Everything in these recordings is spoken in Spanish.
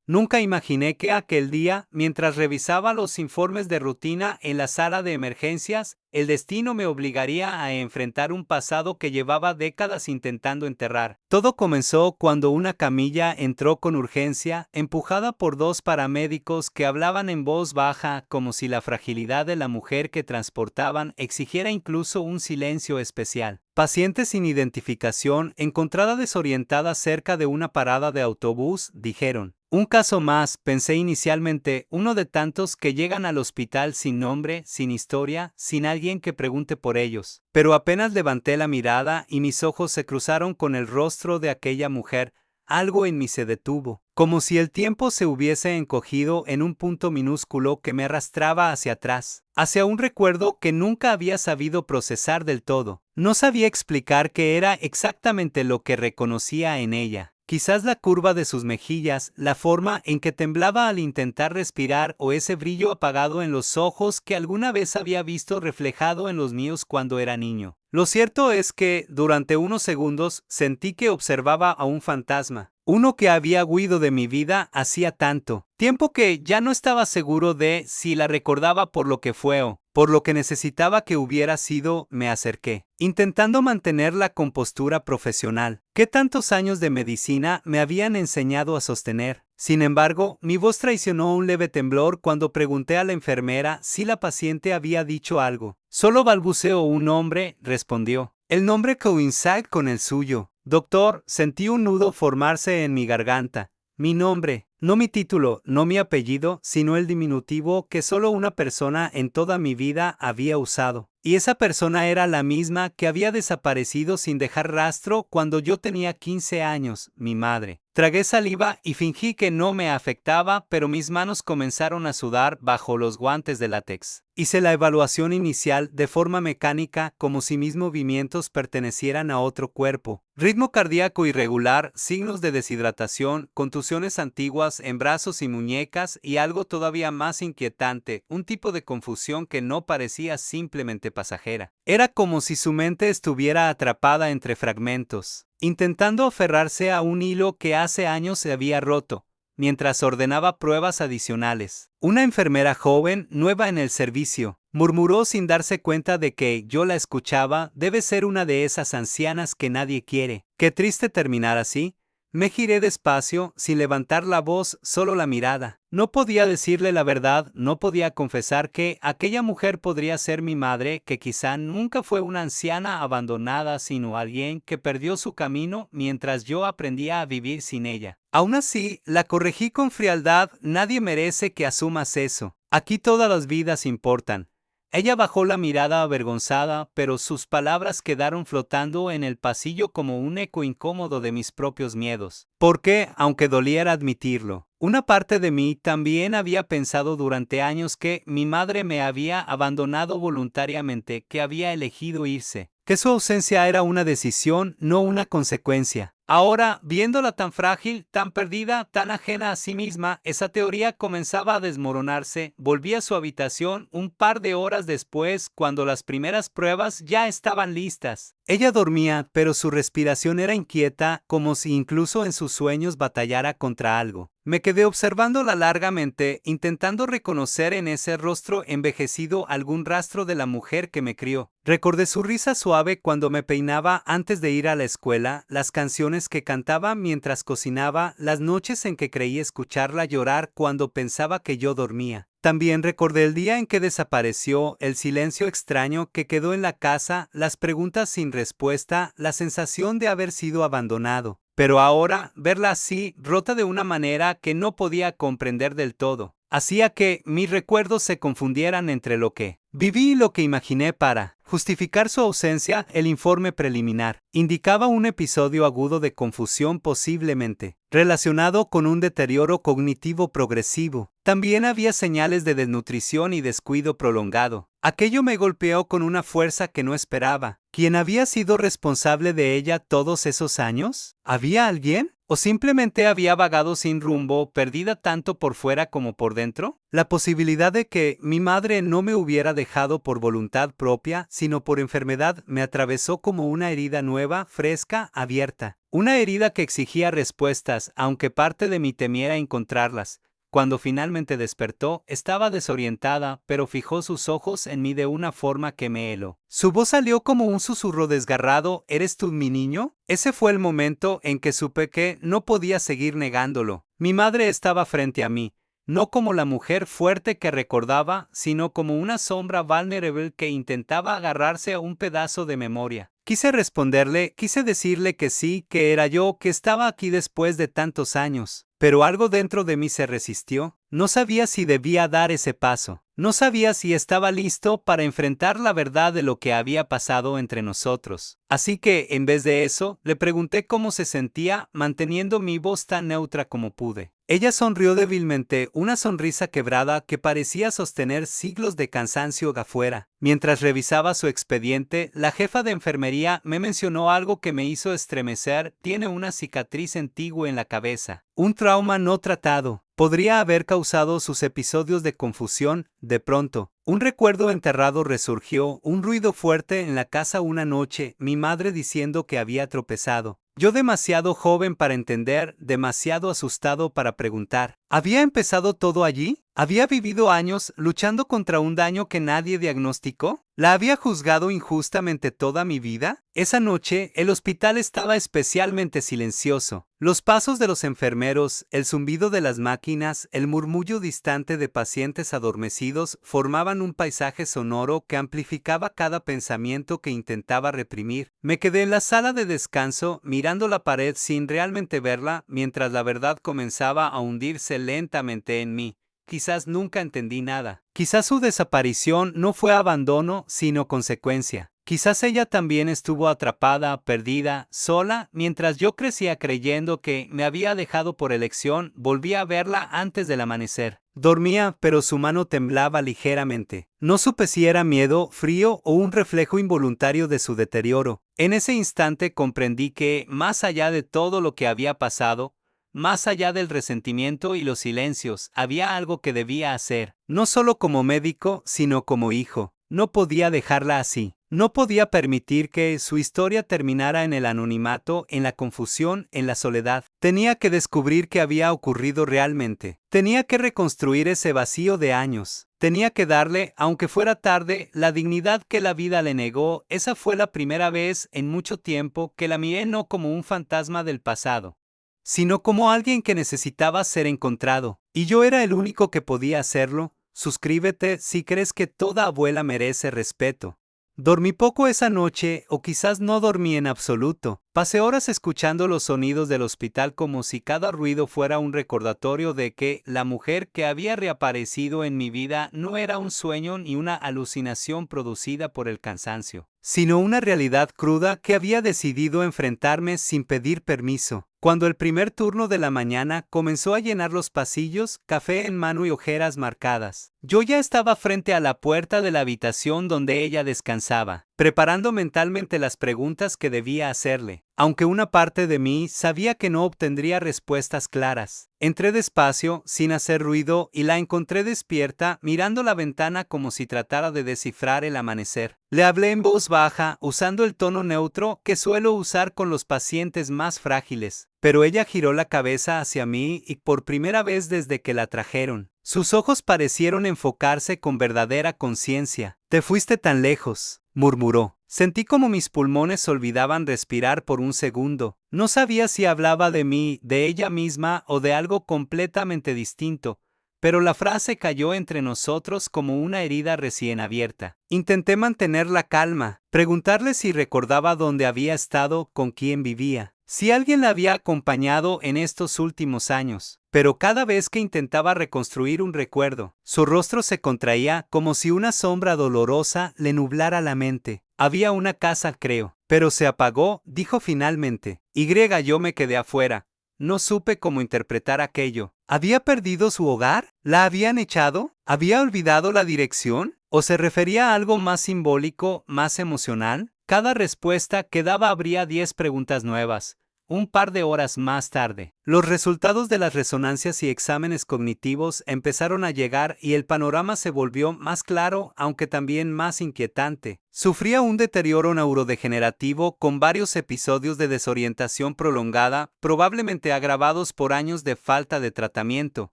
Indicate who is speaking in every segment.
Speaker 1: Nunca imaginé que aquel día, mientras revisaba los informes de rutina en la sala de emergencias, el destino me obligaría a enfrentar un pasado que llevaba décadas intentando enterrar. Todo comenzó cuando una camilla entró con urgencia, empujada por dos paramédicos que hablaban en voz baja como si la fragilidad de la mujer que transportaban exigiera incluso un silencio especial. Paciente sin identificación, encontrada desorientada cerca de una parada de autobús, dijeron. Un caso más, pensé inicialmente, uno de tantos que llegan al hospital sin nombre, sin historia, sin alguien que pregunte por ellos. Pero apenas levanté la mirada y mis ojos se cruzaron con el rostro de aquella mujer, algo en mí se detuvo, como si el tiempo se hubiese encogido en un punto minúsculo que me arrastraba hacia atrás, hacia un recuerdo que nunca había sabido procesar del todo. No sabía explicar qué era exactamente lo que reconocía en ella. Quizás la curva de sus mejillas, la forma en que temblaba al intentar respirar o ese brillo apagado en los ojos que alguna vez había visto reflejado en los míos cuando era niño. Lo cierto es que, durante unos segundos, sentí que observaba a un fantasma. Uno que había huido de mi vida hacía tanto tiempo que ya no estaba seguro de si la recordaba por lo que fue o por lo que necesitaba que hubiera sido. Me acerqué, intentando mantener la compostura profesional que tantos años de medicina me habían enseñado a sostener. Sin embargo, mi voz traicionó un leve temblor cuando pregunté a la enfermera si la paciente había dicho algo. Solo balbuceó un nombre, respondió. El nombre coincide con el suyo. Doctor, sentí un nudo formarse en mi garganta. Mi nombre, no mi título, no mi apellido, sino el diminutivo que solo una persona en toda mi vida había usado. Y esa persona era la misma que había desaparecido sin dejar rastro cuando yo tenía 15 años, mi madre. Tragué saliva y fingí que no me afectaba, pero mis manos comenzaron a sudar bajo los guantes de látex. Hice la evaluación inicial de forma mecánica como si mis movimientos pertenecieran a otro cuerpo. Ritmo cardíaco irregular, signos de deshidratación, contusiones antiguas en brazos y muñecas y algo todavía más inquietante, un tipo de confusión que no parecía simplemente pasajera. Era como si su mente estuviera atrapada entre fragmentos, intentando aferrarse a un hilo que hace años se había roto, mientras ordenaba pruebas adicionales. Una enfermera joven, nueva en el servicio, murmuró sin darse cuenta de que yo la escuchaba. Debe ser una de esas ancianas que nadie quiere. Qué triste terminar así. Me giré despacio, sin levantar la voz, solo la mirada. No podía decirle la verdad, no podía confesar que aquella mujer podría ser mi madre, que quizá nunca fue una anciana abandonada, sino alguien que perdió su camino mientras yo aprendía a vivir sin ella. Aún así, la corregí con frialdad. Nadie merece que asumas eso. Aquí todas las vidas importan. Ella bajó la mirada avergonzada, pero sus palabras quedaron flotando en el pasillo como un eco incómodo de mis propios miedos. Porque, aunque doliera admitirlo, una parte de mí también había pensado durante años que mi madre me había abandonado voluntariamente, que había elegido irse, que su ausencia era una decisión, no una consecuencia. Ahora, viéndola tan frágil, tan perdida, tan ajena a sí misma, esa teoría comenzaba a desmoronarse. Volví a su habitación un par de horas después, cuando las primeras pruebas ya estaban listas. Ella dormía, pero su respiración era inquieta, como si incluso en sus sueños batallara contra algo. Me quedé observándola largamente, intentando reconocer en ese rostro envejecido algún rastro de la mujer que me crió. Recordé su risa suave cuando me peinaba antes de ir a la escuela, las canciones que cantaba mientras cocinaba, las noches en que creí escucharla llorar cuando pensaba que yo dormía. También recordé el día en que desapareció, el silencio extraño que quedó en la casa, las preguntas sin respuesta, la sensación de haber sido abandonado. Pero ahora, verla así, rota de una manera que no podía comprender del todo, hacía que mis recuerdos se confundieran entre lo que viví y lo que imaginé para justificar su ausencia. El informe preliminar indicaba un episodio agudo de confusión, posiblemente relacionado con un deterioro cognitivo progresivo. También había señales de desnutrición y descuido prolongado. Aquello me golpeó con una fuerza que no esperaba. ¿Quién había sido responsable de ella todos esos años? ¿Había alguien? ¿O simplemente había vagado sin rumbo, perdida tanto por fuera como por dentro? La posibilidad de que mi madre no me hubiera dejado por voluntad propia, sino por enfermedad, me atravesó como una herida nueva, fresca, abierta. Una herida que exigía respuestas, aunque parte de mí temiera encontrarlas. Cuando finalmente despertó, estaba desorientada, pero fijó sus ojos en mí de una forma que me heló. Su voz salió como un susurro desgarrado: ¿Eres tú mi niño? Ese fue el momento en que supe que no podía seguir negándolo. Mi madre estaba frente a mí, no como la mujer fuerte que recordaba, sino como una sombra vulnerable que intentaba agarrarse a un pedazo de memoria. Quise responderle, quise decirle que sí, que era yo, que estaba aquí después de tantos años. Pero algo dentro de mí se resistió. No sabía si debía dar ese paso. No sabía si estaba listo para enfrentar la verdad de lo que había pasado entre nosotros. Así que, en vez de eso, le pregunté cómo se sentía, manteniendo mi voz tan neutra como pude. Ella sonrió débilmente, una sonrisa quebrada que parecía sostener siglos de cansancio afuera. Mientras revisaba su expediente, la jefa de enfermería me mencionó algo que me hizo estremecer: tiene una cicatriz antigua en la cabeza. Un trauma no tratado. Podría haber causado sus episodios de confusión. De pronto, un recuerdo enterrado resurgió, un ruido fuerte en la casa una noche, mi madre diciendo que había tropezado. Yo demasiado joven para entender, demasiado asustado para preguntar. ¿Había empezado todo allí? ¿Había vivido años luchando contra un daño que nadie diagnosticó? ¿La había juzgado injustamente toda mi vida? Esa noche, el hospital estaba especialmente silencioso. Los pasos de los enfermeros, el zumbido de las máquinas, el murmullo distante de pacientes adormecidos formaban un paisaje sonoro que amplificaba cada pensamiento que intentaba reprimir. Me quedé en la sala de descanso, mirando la pared sin realmente verla, mientras la verdad comenzaba a hundirse lentamente en mí. Quizás nunca entendí nada. Quizás su desaparición no fue abandono, sino consecuencia. Quizás ella también estuvo atrapada, perdida, sola, mientras yo crecía creyendo que me había dejado por elección. Volví a verla antes del amanecer. Dormía, pero su mano temblaba ligeramente. No supe si era miedo, frío o un reflejo involuntario de su deterioro. En ese instante comprendí que, más allá de todo lo que había pasado, más allá del resentimiento y los silencios, había algo que debía hacer, no solo como médico, sino como hijo. No podía dejarla así. No podía permitir que su historia terminara en el anonimato, en la confusión, en la soledad. Tenía que descubrir qué había ocurrido realmente. Tenía que reconstruir ese vacío de años. Tenía que darle, aunque fuera tarde, la dignidad que la vida le negó. Esa fue la primera vez en mucho tiempo que la miré no como un fantasma del pasado, sino como alguien que necesitaba ser encontrado. Y yo era el único que podía hacerlo. Suscríbete si crees que toda abuela merece respeto. Dormí poco esa noche, o quizás no dormí en absoluto. Pasé horas escuchando los sonidos del hospital como si cada ruido fuera un recordatorio de que la mujer que había reaparecido en mi vida no era un sueño ni una alucinación producida por el cansancio, sino una realidad cruda que había decidido enfrentarme sin pedir permiso. Cuando el primer turno de la mañana comenzó a llenar los pasillos, café en mano y ojeras marcadas, yo ya estaba frente a la puerta de la habitación donde ella descansaba, preparando mentalmente las preguntas que debía hacerle, aunque una parte de mí sabía que no obtendría respuestas claras. Entré despacio, sin hacer ruido, y la encontré despierta, mirando la ventana como si tratara de descifrar el amanecer. Le hablé en voz baja, usando el tono neutro que suelo usar con los pacientes más frágiles, pero ella giró la cabeza hacia mí y por primera vez desde que la trajeron, sus ojos parecieron enfocarse con verdadera conciencia. «Te fuiste tan lejos», murmuró. Sentí como mis pulmones olvidaban respirar por un segundo. No sabía si hablaba de mí, de ella misma o de algo completamente distinto, pero la frase cayó entre nosotros como una herida recién abierta. Intenté mantener la calma, preguntarle si recordaba dónde había estado, con quién vivía, si alguien la había acompañado en estos últimos años. Pero cada vez que intentaba reconstruir un recuerdo, su rostro se contraía como si una sombra dolorosa le nublara la mente. «Había una casa, creo, pero se apagó», dijo finalmente. Yo me quedé afuera. No supe cómo interpretar aquello. ¿Había perdido su hogar? ¿La habían echado? ¿Había olvidado la dirección? ¿O se refería a algo más simbólico, más emocional? Cada respuesta que daba abría 10 preguntas nuevas. Un par de horas más tarde, Los resultados de las resonancias y exámenes cognitivos empezaron a llegar y el panorama se volvió más claro, aunque también más inquietante. Sufría un deterioro neurodegenerativo con varios episodios de desorientación prolongada, probablemente agravados por años de falta de tratamiento.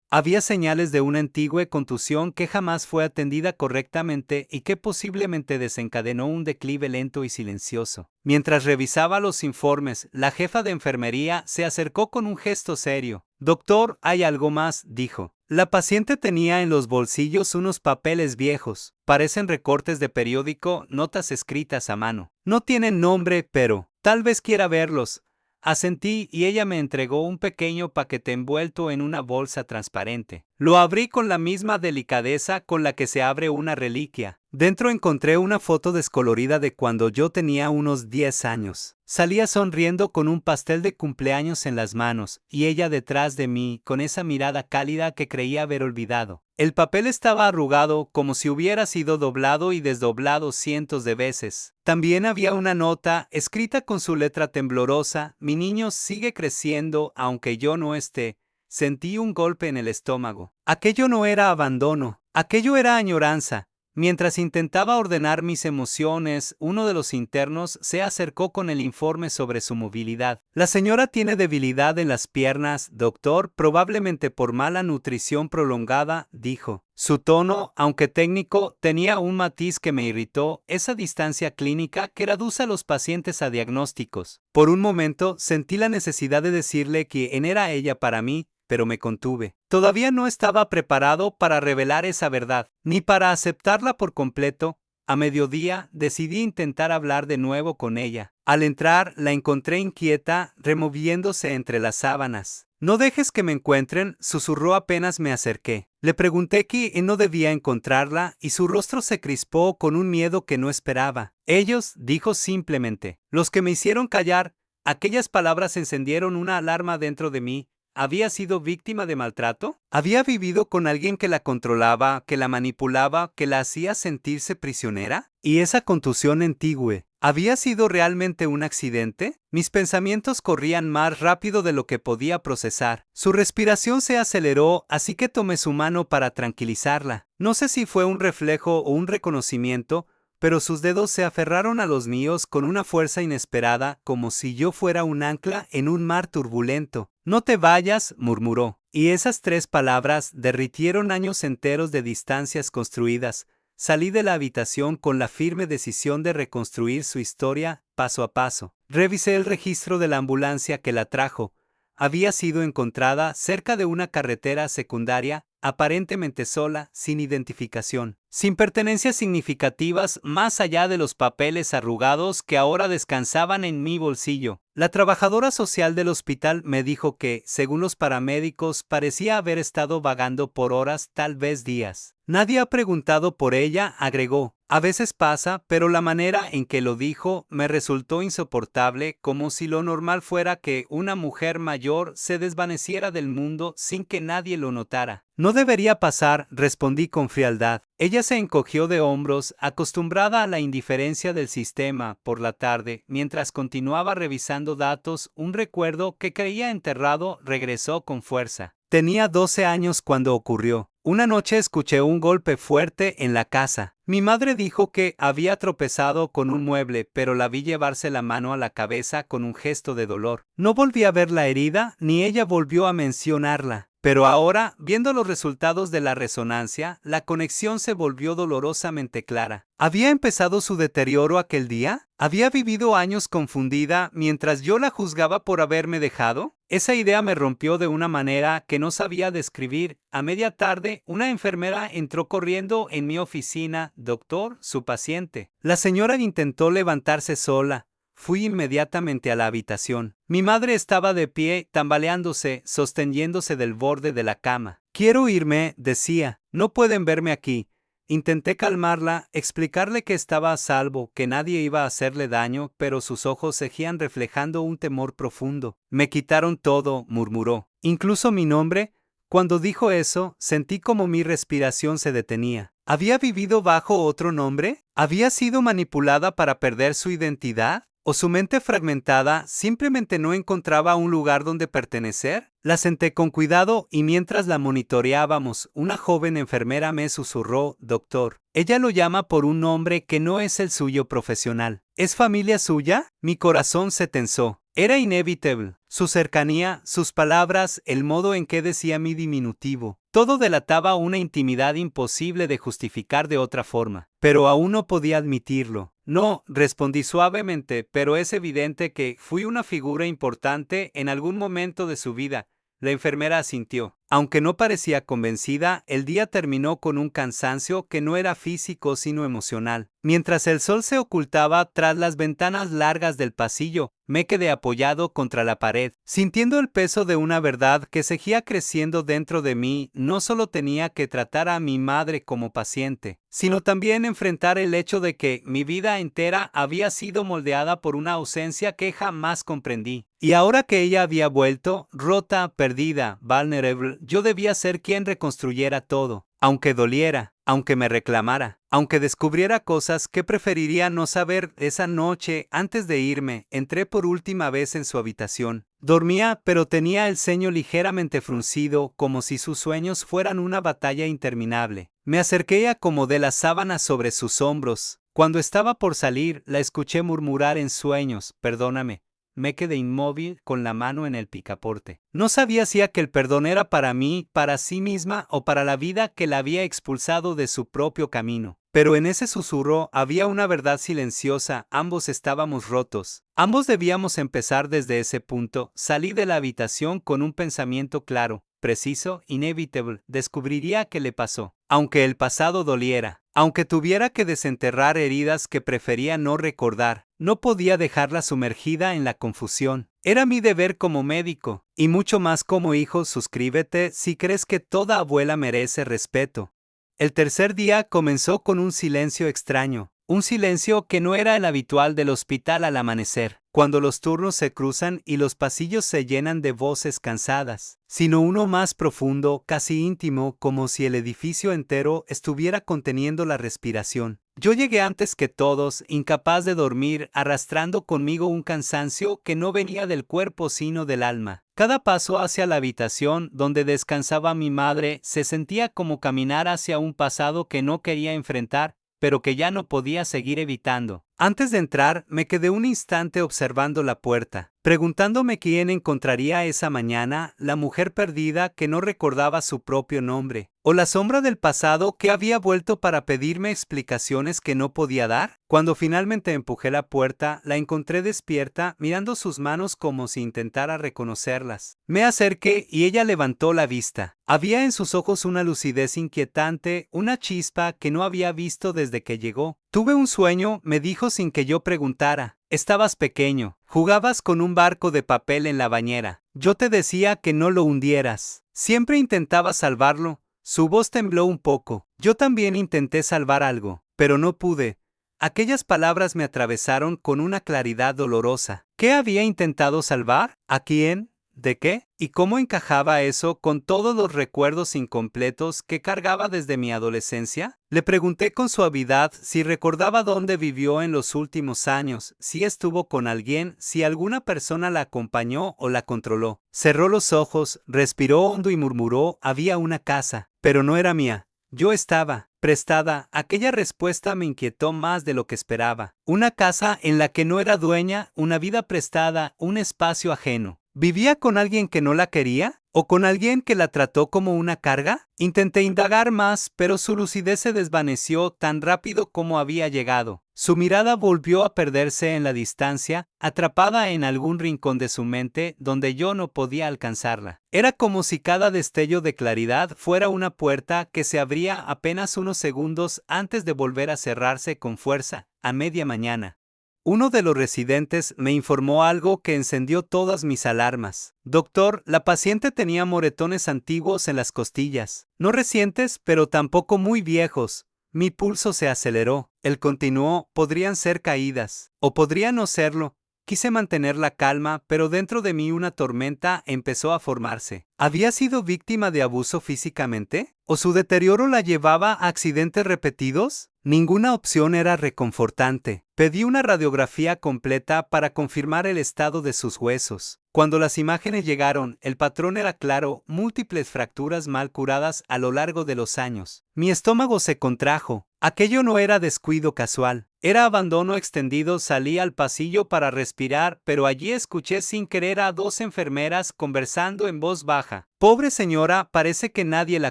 Speaker 1: Había señales de una antigua contusión que jamás fue atendida correctamente y que posiblemente desencadenó un declive lento y silencioso. Mientras revisaba los informes, la jefa de enfermería se acercó con un gesto serio. «Doctor, hay algo más», dijo. La paciente tenía en los bolsillos unos papeles viejos. Parecen recortes de periódico, notas escritas a mano. No tienen nombre, pero tal vez quiera verlos. Asentí y ella me entregó un pequeño paquete envuelto en una bolsa transparente. Lo abrí con la misma delicadeza con la que se abre una reliquia. Dentro encontré una foto descolorida de cuando yo tenía unos 10 años. Salía sonriendo con un pastel de cumpleaños en las manos, y ella detrás de mí, con esa mirada cálida que creía haber olvidado. El papel estaba arrugado como si hubiera sido doblado y desdoblado cientos de veces. También había una nota, escrita con su letra temblorosa: «Mi niño sigue creciendo aunque yo no esté». Sentí un golpe en el estómago. Aquello no era abandono, aquello era añoranza. Mientras intentaba ordenar mis emociones, uno de los internos se acercó con el informe sobre su movilidad. «La señora tiene debilidad en las piernas, doctor, probablemente por mala nutrición prolongada», dijo. Su tono, aunque técnico, tenía un matiz que me irritó, esa distancia clínica que reduce a los pacientes a diagnósticos. Por un momento sentí la necesidad de decirle quién era ella para mí, pero me contuve. Todavía no estaba preparado para revelar esa verdad, ni para aceptarla por completo. A mediodía decidí intentar hablar de nuevo con ella. Al entrar la encontré inquieta, removiéndose entre las sábanas. «No dejes que me encuentren», susurró apenas me acerqué. Le pregunté quién no debía encontrarla y su rostro se crispó con un miedo que no esperaba. «Ellos», dijo simplemente, «los que me hicieron callar». Aquellas palabras encendieron una alarma dentro de mí. ¿Había sido víctima de maltrato? ¿Había vivido con alguien que la controlaba, que la manipulaba, que la hacía sentirse prisionera? ¿Y esa contusión antigua había sido realmente un accidente? Mis pensamientos corrían más rápido de lo que podía procesar. Su respiración se aceleró, así que tomé su mano para tranquilizarla. No sé si fue un reflejo o un reconocimiento, pero sus dedos se aferraron a los míos con una fuerza inesperada, como si yo fuera un ancla en un mar turbulento. «No te vayas», murmuró, y esas 3 palabras derritieron años enteros de distancias construidas. Salí de la habitación con la firme decisión de reconstruir su historia paso a paso. Revisé el registro de la ambulancia que la trajo. Había sido encontrada cerca de una carretera secundaria, aparentemente sola, sin identificación, sin pertenencias significativas más allá de los papeles arrugados que ahora descansaban en mi bolsillo. La trabajadora social del hospital me dijo que, según los paramédicos, parecía haber estado vagando por horas, tal vez días. «Nadie ha preguntado por ella», agregó. «A veces pasa, pero la manera en que lo dijo me resultó insoportable, como si lo normal fuera que una mujer mayor se desvaneciera del mundo sin que nadie lo notara». «No debería pasar», respondí con frialdad. Ella se encogió de hombros, acostumbrada a la indiferencia del sistema. Por la tarde, mientras continuaba revisando datos, un recuerdo que creía enterrado regresó con fuerza. Tenía 12 años cuando ocurrió. Una noche escuché un golpe fuerte en la casa. Mi madre dijo que había tropezado con un mueble, pero la vi llevarse la mano a la cabeza con un gesto de dolor. No volví a ver la herida, ni ella volvió a mencionarla. Pero ahora, viendo los resultados de la resonancia, la conexión se volvió dolorosamente clara. ¿Había empezado su deterioro aquel día? ¿Había vivido años confundida mientras yo la juzgaba por haberme dejado? Esa idea me rompió de una manera que no sabía describir. A media tarde, una enfermera entró corriendo en mi oficina. «Doctor, su paciente». La señora intentó levantarse sola. Fui inmediatamente a la habitación. Mi madre estaba de pie, tambaleándose, sosteniéndose del borde de la cama. «Quiero irme», decía. «No pueden verme aquí». Intenté calmarla, explicarle que estaba a salvo, que nadie iba a hacerle daño, pero sus ojos seguían reflejando un temor profundo. «Me quitaron todo», murmuró. «Incluso mi nombre». Cuando dijo eso, sentí como mi respiración se detenía. ¿Había vivido bajo otro nombre? ¿Había sido manipulada para perder su identidad? ¿O su mente fragmentada simplemente no encontraba un lugar donde pertenecer? La senté con cuidado y mientras la monitoreábamos, una joven enfermera me susurró, doctor, ella lo llama por un nombre que no es el suyo profesional. ¿Es familia suya? Mi corazón se tensó. Era inevitable. Su cercanía, sus palabras, el modo en que decía mi diminutivo. Todo delataba una intimidad imposible de justificar de otra forma. Pero aún no podía admitirlo. No, respondí suavemente, pero es evidente que fui una figura importante en algún momento de su vida. La enfermera asintió. Aunque no parecía convencida, el día terminó con un cansancio que no era físico sino emocional. Mientras el sol se ocultaba tras las ventanas largas del pasillo, me quedé apoyado contra la pared, sintiendo el peso de una verdad que seguía creciendo dentro de mí. No solo tenía que tratar a mi madre como paciente, sino también enfrentar el hecho de que mi vida entera había sido moldeada por una ausencia que jamás comprendí. Y ahora que ella había vuelto, rota, perdida, vulnerable, yo debía ser quien reconstruyera todo, aunque doliera, aunque me reclamara, aunque descubriera cosas que preferiría no saber. Esa noche, antes de irme, entré por última vez en su habitación. Dormía, pero tenía el ceño ligeramente fruncido, como si sus sueños fueran una batalla interminable. Me acerqué y acomodé las sábanas sobre sus hombros. Cuando estaba por salir, la escuché murmurar en sueños, perdóname. Me quedé inmóvil con la mano en el picaporte. No sabía si aquel perdón era para mí, para sí misma o para la vida que la había expulsado de su propio camino. Pero en ese susurro había una verdad silenciosa. Ambos estábamos rotos. Ambos debíamos empezar desde ese punto. Salí de la habitación con un pensamiento claro, preciso, inevitable. Descubriría qué le pasó. Aunque el pasado doliera, aunque tuviera que desenterrar heridas que prefería no recordar, no podía dejarla sumergida en la confusión. Era mi deber como médico, y mucho más como hijo. Suscríbete si crees que toda abuela merece respeto. El tercer día comenzó con un silencio extraño, un silencio que no era el habitual del hospital al amanecer, cuando los turnos se cruzan y los pasillos se llenan de voces cansadas, sino uno más profundo, casi íntimo, como si el edificio entero estuviera conteniendo la respiración. Yo llegué antes que todos, incapaz de dormir, arrastrando conmigo un cansancio que no venía del cuerpo sino del alma. Cada paso hacia la habitación donde descansaba mi madre se sentía como caminar hacia un pasado que no quería enfrentar, pero que ya no podía seguir evitando. Antes de entrar, me quedé un instante observando la puerta, preguntándome quién encontraría esa mañana, la mujer perdida que no recordaba su propio nombre, o la sombra del pasado que había vuelto para pedirme explicaciones que no podía dar. Cuando finalmente empujé la puerta, la encontré despierta, mirando sus manos como si intentara reconocerlas. Me acerqué y ella levantó la vista. Había en sus ojos una lucidez inquietante, una chispa que no había visto desde que llegó. Tuve un sueño, me dijo sin que yo preguntara. Estabas pequeño, jugabas con un barco de papel en la bañera. Yo te decía que no lo hundieras. Siempre intentaba salvarlo. Su voz tembló un poco. Yo también intenté salvar algo, pero no pude. Aquellas palabras me atravesaron con una claridad dolorosa. ¿Qué había intentado salvar? ¿A quién? ¿De qué? ¿Y cómo encajaba eso con todos los recuerdos incompletos que cargaba desde mi adolescencia? Le pregunté con suavidad si recordaba dónde vivió en los últimos años, si estuvo con alguien, si alguna persona la acompañó o la controló. Cerró los ojos, respiró hondo y murmuró, había una casa, pero no era mía. Yo estaba prestada. Aquella respuesta me inquietó más de lo que esperaba. Una casa en la que no era dueña, una vida prestada, un espacio ajeno. ¿Vivía con alguien que no la quería? ¿O con alguien que la trató como una carga? Intenté indagar más, pero su lucidez se desvaneció tan rápido como había llegado. Su mirada volvió a perderse en la distancia, atrapada en algún rincón de su mente donde yo no podía alcanzarla. Era como si cada destello de claridad fuera una puerta que se abría apenas unos segundos antes de volver a cerrarse con fuerza, a media mañana. Uno de los residentes me informó algo que encendió todas mis alarmas. Doctor, la paciente tenía moretones antiguos en las costillas. No recientes, pero tampoco muy viejos. Mi pulso se aceleró. Él continuó, podrían ser caídas, o podría no serlo. Quise mantener la calma, pero dentro de mí una tormenta empezó a formarse. ¿Había sido víctima de abuso físicamente? ¿O su deterioro la llevaba a accidentes repetidos? Ninguna opción era reconfortante. Pedí una radiografía completa para confirmar el estado de sus huesos. Cuando las imágenes llegaron, el patrón era claro, múltiples fracturas mal curadas a lo largo de los años. Mi estómago se contrajo. Aquello no era descuido casual. Era abandono extendido. Salí al pasillo para respirar, pero allí escuché sin querer a dos enfermeras conversando en voz baja. Pobre señora, parece que nadie la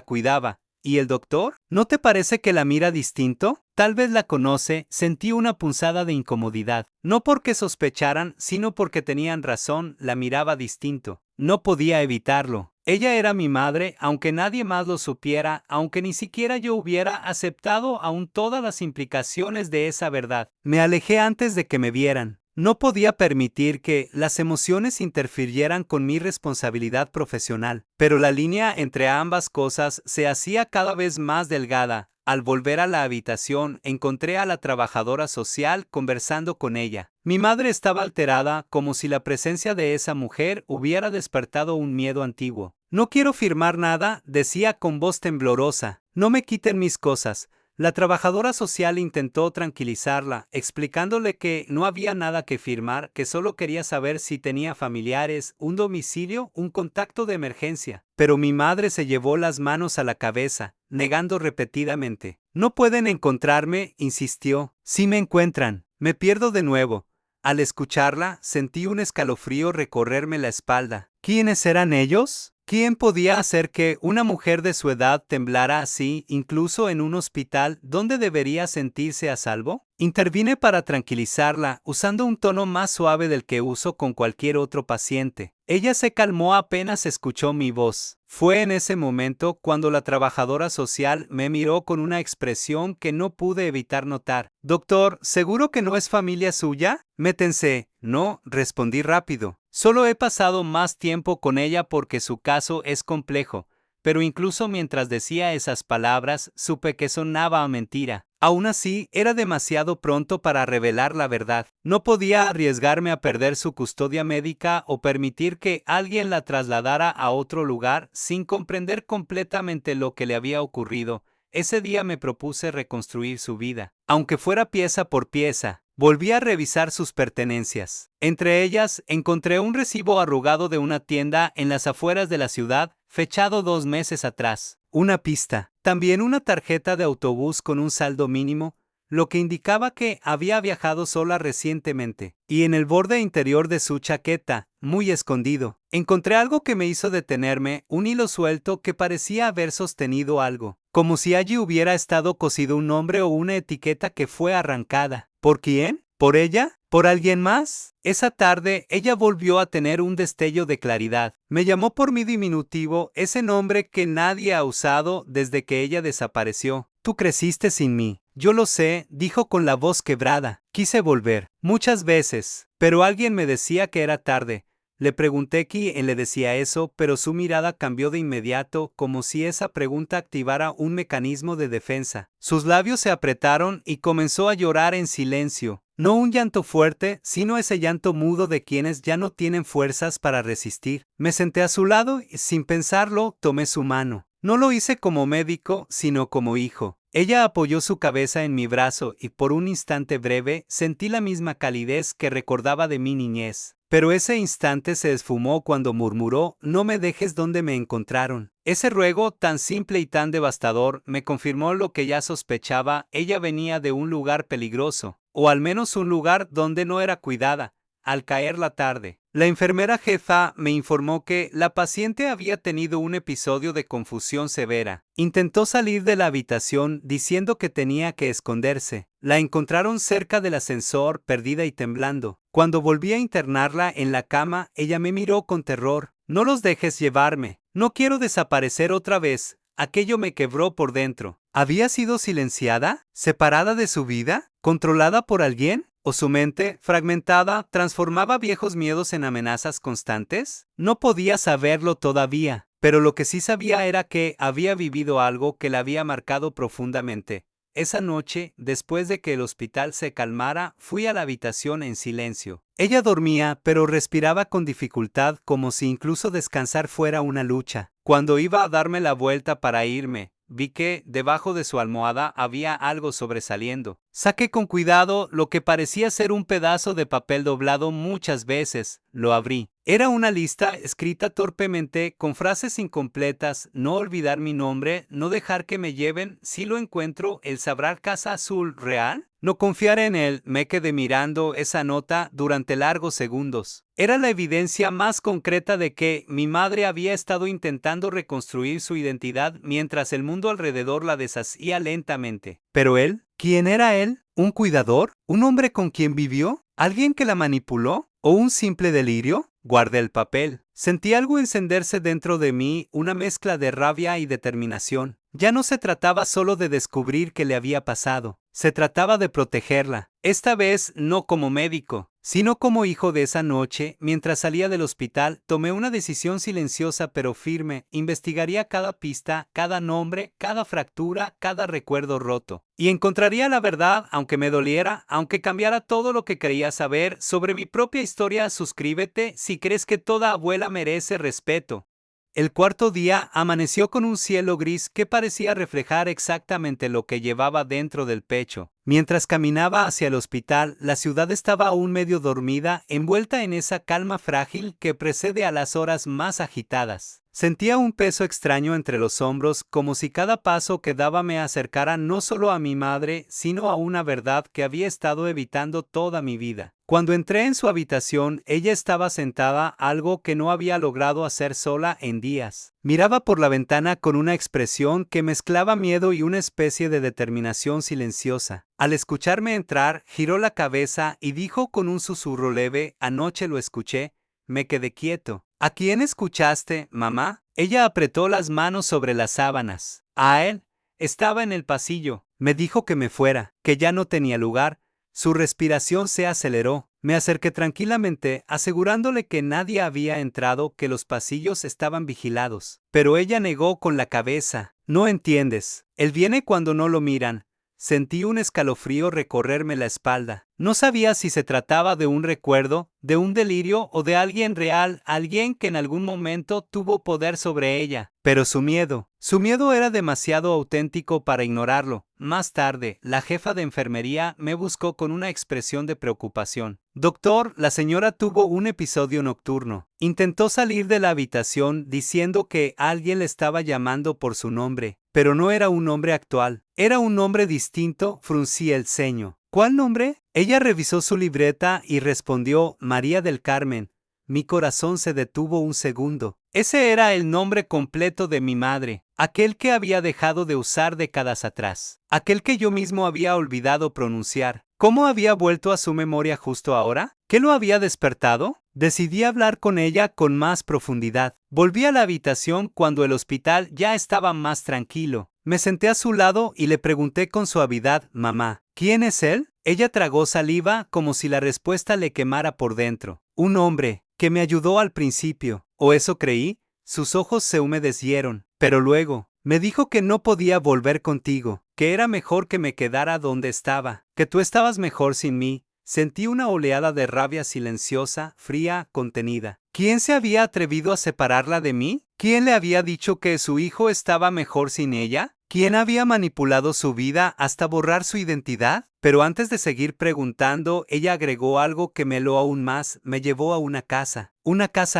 Speaker 1: cuidaba. ¿Y el doctor? ¿No te parece que la mira distinto? Tal vez la conoce. Sentí una punzada de incomodidad. No porque sospecharan, sino porque tenían razón, la miraba distinto. No podía evitarlo. Ella era mi madre, aunque nadie más lo supiera, aunque ni siquiera yo hubiera aceptado aún todas las implicaciones de esa verdad. Me alejé antes de que me vieran. No podía permitir que las emociones interfirieran con mi responsabilidad profesional, pero la línea entre ambas cosas se hacía cada vez más delgada. Al volver a la habitación, encontré a la trabajadora social conversando con ella. Mi madre estaba alterada, como si la presencia de esa mujer hubiera despertado un miedo antiguo. No quiero firmar nada, decía con voz temblorosa. No me quiten mis cosas. La trabajadora social intentó tranquilizarla, explicándole que no había nada que firmar, que solo quería saber si tenía familiares, un domicilio, un contacto de emergencia. Pero mi madre se llevó las manos a la cabeza, negando repetidamente. No pueden encontrarme, insistió. Sí me encuentran. Me pierdo de nuevo. Al escucharla, sentí un escalofrío recorrerme la espalda. ¿Quiénes eran ellos? ¿Quién podía hacer que una mujer de su edad temblara así, incluso en un hospital donde debería sentirse a salvo? Intervine para tranquilizarla, usando un tono más suave del que uso con cualquier otro paciente. Ella se calmó apenas escuchó mi voz. Fue en ese momento cuando la trabajadora social me miró con una expresión que no pude evitar notar. «Doctor, ¿seguro que no es familia suya?» Me tensé. «No», respondí rápido. «Solo he pasado más tiempo con ella porque su caso es complejo». Pero incluso mientras decía esas palabras, supe que sonaba a mentira. Aún así, era demasiado pronto para revelar la verdad. No podía arriesgarme a perder su custodia médica o permitir que alguien la trasladara a otro lugar sin comprender completamente lo que le había ocurrido. Ese día me propuse reconstruir su vida, aunque fuera pieza por pieza. Volví a revisar sus pertenencias. Entre ellas, encontré un recibo arrugado de una tienda en las afueras de la ciudad, fechado 2 meses atrás. Una pista. También una tarjeta de autobús con un saldo mínimo, lo que indicaba que había viajado sola recientemente. Y en el borde interior de su chaqueta, muy escondido, encontré algo que me hizo detenerme, un hilo suelto que parecía haber sostenido algo, como si allí hubiera estado cosido un nombre o una etiqueta que fue arrancada. ¿Por quién? ¿Por ella? ¿Por alguien más? Esa tarde, ella volvió a tener un destello de claridad. Me llamó por mi diminutivo, ese nombre que nadie ha usado desde que ella desapareció. Tú creciste sin mí. Yo lo sé, dijo con la voz quebrada. Quise volver, muchas veces, pero alguien me decía que era tarde. Le pregunté quién le decía eso, pero su mirada cambió de inmediato, como si esa pregunta activara un mecanismo de defensa. Sus labios se apretaron y comenzó a llorar en silencio. No un llanto fuerte, sino ese llanto mudo de quienes ya no tienen fuerzas para resistir. Me senté a su lado y, sin pensarlo, tomé su mano. No lo hice como médico, sino como hijo. Ella apoyó su cabeza en mi brazo y por un instante breve sentí la misma calidez que recordaba de mi niñez. Pero ese instante se esfumó cuando murmuró, «No me dejes donde me encontraron». Ese ruego, tan simple y tan devastador, me confirmó lo que ya sospechaba. Ella venía de un lugar peligroso, o al menos un lugar donde no era cuidada. Al caer la tarde, la enfermera jefa me informó que la paciente había tenido un episodio de confusión severa. Intentó salir de la habitación diciendo que tenía que esconderse. La encontraron cerca del ascensor, perdida y temblando. Cuando volví a internarla en la cama, ella me miró con terror. «No los dejes llevarme. No quiero desaparecer otra vez». Aquello me quebró por dentro. ¿Había sido silenciada? ¿Separada de su vida? ¿Controlada por alguien? ¿O su mente, fragmentada, transformaba viejos miedos en amenazas constantes? No podía saberlo todavía, pero lo que sí sabía era que había vivido algo que la había marcado profundamente. Esa noche, después de que el hospital se calmara, fui a la habitación en silencio. Ella dormía, pero respiraba con dificultad, como si incluso descansar fuera una lucha. Cuando iba a darme la vuelta para irme, vi que, debajo de su almohada, había algo sobresaliendo. Saqué con cuidado lo que parecía ser un pedazo de papel doblado muchas veces. Lo abrí. Era una lista escrita torpemente con frases incompletas: no olvidar mi nombre, no dejar que me lleven, si lo encuentro, el saber casa azul real. No confiar en él. Me quedé mirando esa nota durante largos segundos. Era la evidencia más concreta de que mi madre había estado intentando reconstruir su identidad mientras el mundo alrededor la deshacía lentamente. Pero él, ¿quién era él? ¿Un cuidador? ¿Un hombre con quien vivió? ¿Alguien que la manipuló? ¿O un simple delirio? Guardé el papel. Sentí algo encenderse dentro de mí, una mezcla de rabia y determinación. Ya no se trataba solo de descubrir qué le había pasado. Se trataba de protegerla. Esta vez no como médico, sino como hijo. De esa noche, mientras salía del hospital, tomé una decisión silenciosa pero firme. Investigaría cada pista, cada nombre, cada fractura, cada recuerdo roto. Y encontraría la verdad, aunque me doliera, aunque cambiara todo lo que quería saber sobre mi propia historia. Suscríbete si crees que toda abuela merece respeto. El cuarto día amaneció con un cielo gris que parecía reflejar exactamente lo que llevaba dentro del pecho. Mientras caminaba hacia el hospital, la ciudad estaba aún medio dormida, envuelta en esa calma frágil que precede a las horas más agitadas. Sentía un peso extraño entre los hombros, como si cada paso que daba me acercara no solo a mi madre, sino a una verdad que había estado evitando toda mi vida. Cuando entré en su habitación, ella estaba sentada, algo que no había logrado hacer sola en días. Miraba por la ventana con una expresión que mezclaba miedo y una especie de determinación silenciosa. Al escucharme entrar, giró la cabeza y dijo con un susurro leve: anoche lo escuché. Me quedé quieto. ¿A quién escuchaste, mamá? Ella apretó las manos sobre las sábanas. A él. Estaba en el pasillo. Me dijo que me fuera, que ya no tenía lugar. Su respiración se aceleró. Me acerqué tranquilamente, asegurándole que nadie había entrado, que los pasillos estaban vigilados. Pero ella negó con la cabeza. No entiendes. Él viene cuando no lo miran. Sentí un escalofrío recorrerme la espalda. No sabía si se trataba de un recuerdo, de un delirio o de alguien real, alguien que en algún momento tuvo poder sobre ella. Pero su miedo era demasiado auténtico para ignorarlo. Más tarde, la jefa de enfermería me buscó con una expresión de preocupación. Doctor, la señora tuvo un episodio nocturno. Intentó salir de la habitación diciendo que alguien le estaba llamando por su nombre. Pero no era un nombre actual. Era un nombre distinto. Fruncí el ceño. ¿Cuál nombre? Ella revisó su libreta y respondió: María del Carmen. Mi corazón se detuvo un segundo. Ese era el nombre completo de mi madre, aquel que había dejado de usar décadas atrás, aquel que yo mismo había olvidado pronunciar. ¿Cómo había vuelto a su memoria justo ahora? ¿Qué lo había despertado? Decidí hablar con ella con más profundidad. Volví a la habitación cuando el hospital ya estaba más tranquilo. Me senté a su lado y le pregunté con suavidad: mamá, ¿quién es él? Ella tragó saliva como si la respuesta le quemara por dentro. Un hombre que me ayudó al principio, o eso creí. Sus ojos se humedecieron, pero luego me dijo que no podía volver contigo, que era mejor que me quedara donde estaba, que tú estabas mejor sin mí. Sentí una oleada de rabia silenciosa, fría, contenida. ¿Quién se había atrevido a separarla de mí? ¿Quién le había dicho que su hijo estaba mejor sin ella? ¿Quién había manipulado su vida hasta borrar su identidad? Pero antes de seguir preguntando, ella agregó algo que me heló aún más. Me llevó a una casa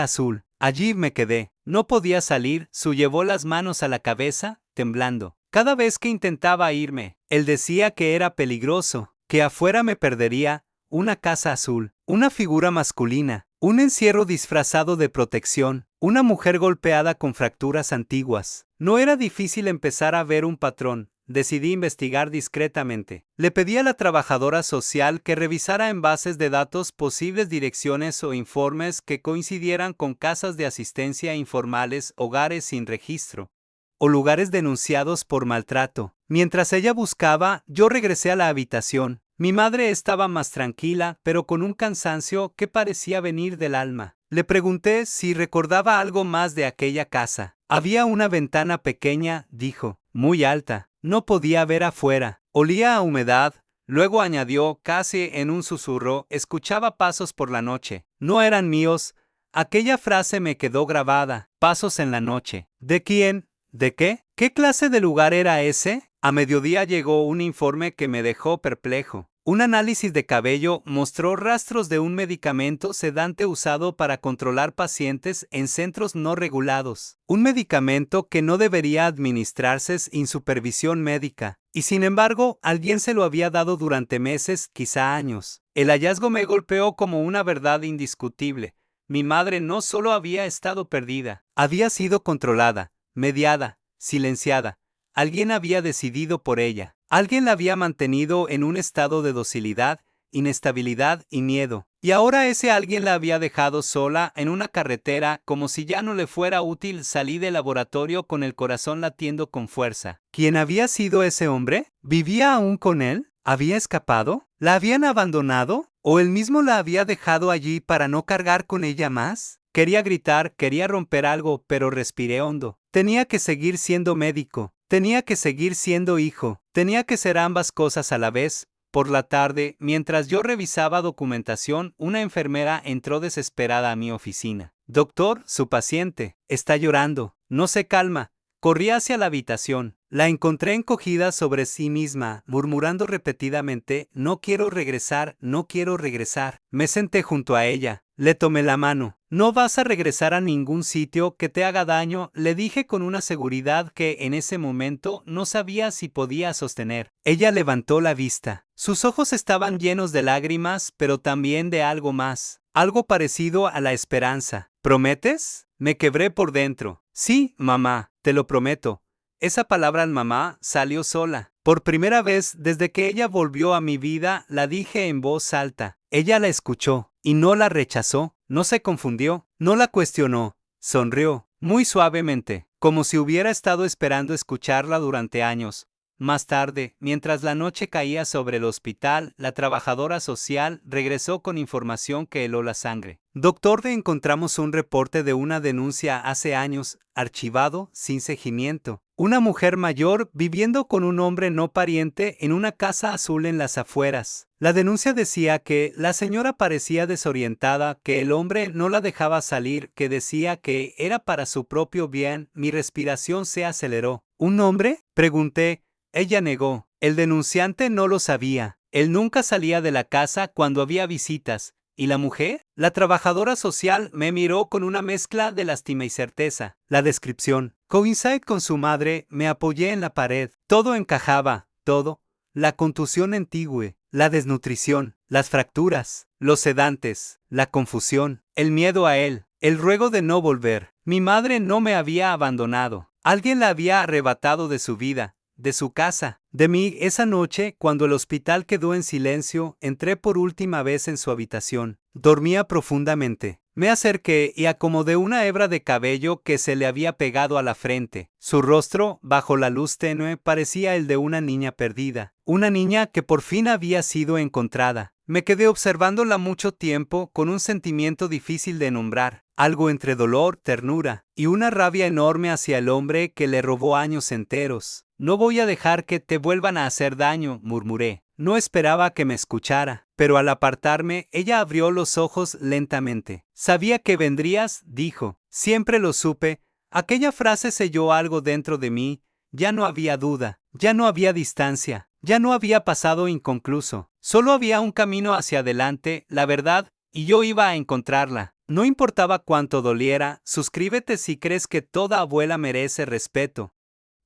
Speaker 1: azul. Allí me quedé. No podía salir. Llevó las manos a la cabeza, temblando. Cada vez que intentaba irme, él decía que era peligroso, que afuera me perdería. Una casa azul, una figura masculina, un encierro disfrazado de protección, una mujer golpeada con fracturas antiguas. No era difícil empezar a ver un patrón. Decidí investigar discretamente. Le pedí a la trabajadora social que revisara en bases de datos posibles direcciones o informes que coincidieran con casas de asistencia informales, hogares sin registro, o lugares denunciados por maltrato. Mientras ella buscaba, yo regresé a la habitación. Mi madre estaba más tranquila, pero con un cansancio que parecía venir del alma. Le pregunté si recordaba algo más de aquella casa. Había una ventana pequeña, dijo, muy alta. No podía ver afuera. Olía a humedad. Luego añadió, casi en un susurro: escuchaba pasos por la noche. No eran míos. Aquella frase me quedó grabada. Pasos en la noche. ¿De quién? ¿De qué? ¿Qué clase de lugar era ese? A mediodía llegó un informe que me dejó perplejo. Un análisis de cabello mostró rastros de un medicamento sedante usado para controlar pacientes en centros no regulados. Un medicamento que no debería administrarse sin supervisión médica. Y sin embargo, alguien se lo había dado durante meses, quizá años. El hallazgo me golpeó como una verdad indiscutible. Mi madre no solo había estado perdida, había sido controlada, mediada, silenciada. Alguien había decidido por ella. Alguien la había mantenido en un estado de docilidad, inestabilidad y miedo. Y ahora ese alguien la había dejado sola en una carretera como si ya no le fuera útil salir del laboratorio con el corazón latiendo con fuerza. ¿Quién había sido ese hombre? ¿Vivía aún con él? ¿Había escapado? ¿La habían abandonado? ¿O él mismo la había dejado allí para no cargar con ella más? Quería gritar, quería romper algo, pero respiré hondo. Tenía que seguir siendo médico. Tenía que seguir siendo hijo. Tenía que ser ambas cosas a la vez. Por la tarde, mientras yo revisaba documentación, una enfermera entró desesperada a mi oficina. Doctor, su paciente, está llorando. No se calma. Corrí hacia la habitación. La encontré encogida sobre sí misma, murmurando repetidamente, no quiero regresar, no quiero regresar. Me senté junto a ella. Le tomé la mano. No vas a regresar a ningún sitio que te haga daño, le dije con una seguridad que en ese momento no sabía si podía sostener. Ella levantó la vista. Sus ojos estaban llenos de lágrimas, pero también de algo más. Algo parecido a la esperanza. ¿Prometes? Me quebré por dentro. Sí, mamá, te lo prometo. Esa palabra mamá salió sola. Por primera vez desde que ella volvió a mi vida, la dije en voz alta. Ella la escuchó, y no la rechazó, no se confundió, no la cuestionó, sonrió, muy suavemente, como si hubiera estado esperando escucharla durante años. Más tarde, mientras la noche caía sobre el hospital, la trabajadora social regresó con información que heló la sangre. Doctor, encontramos un reporte de una denuncia hace años, archivado, sin seguimiento. Una mujer mayor viviendo con un hombre no pariente en una casa azul en las afueras. La denuncia decía que la señora parecía desorientada, que el hombre no la dejaba salir, que decía que era para su propio bien. Mi respiración se aceleró. ¿Un hombre? Pregunté. Ella negó. El denunciante no lo sabía. Él nunca salía de la casa cuando había visitas. ¿Y la mujer? La trabajadora social me miró con una mezcla de lástima y certeza. La descripción. Coincide con su madre, me apoyé en la pared. Todo encajaba, todo. La contusión antigua, la desnutrición, las fracturas, los sedantes, la confusión, el miedo a él, el ruego de no volver. Mi madre no me había abandonado. Alguien la había arrebatado de su vida, de su casa, de mí. Esa noche, cuando el hospital quedó en silencio, entré por última vez en su habitación. Dormía profundamente. Me acerqué y acomodé una hebra de cabello que se le había pegado a la frente. Su rostro, bajo la luz tenue, parecía el de una niña perdida. Una niña que por fin había sido encontrada. Me quedé observándola mucho tiempo con un sentimiento difícil de nombrar. Algo entre dolor, ternura y una rabia enorme hacia el hombre que le robó años enteros. No voy a dejar que te vuelvan a hacer daño, murmuré. No esperaba que me escuchara, pero al apartarme, ella abrió los ojos lentamente. Sabía que vendrías, dijo. Siempre lo supe. Aquella frase selló algo dentro de mí. Ya no había duda, ya no había distancia, ya no había pasado inconcluso. Solo había un camino hacia adelante, la verdad, y yo iba a encontrarla. No importaba cuánto doliera. Suscríbete si crees que toda abuela merece respeto.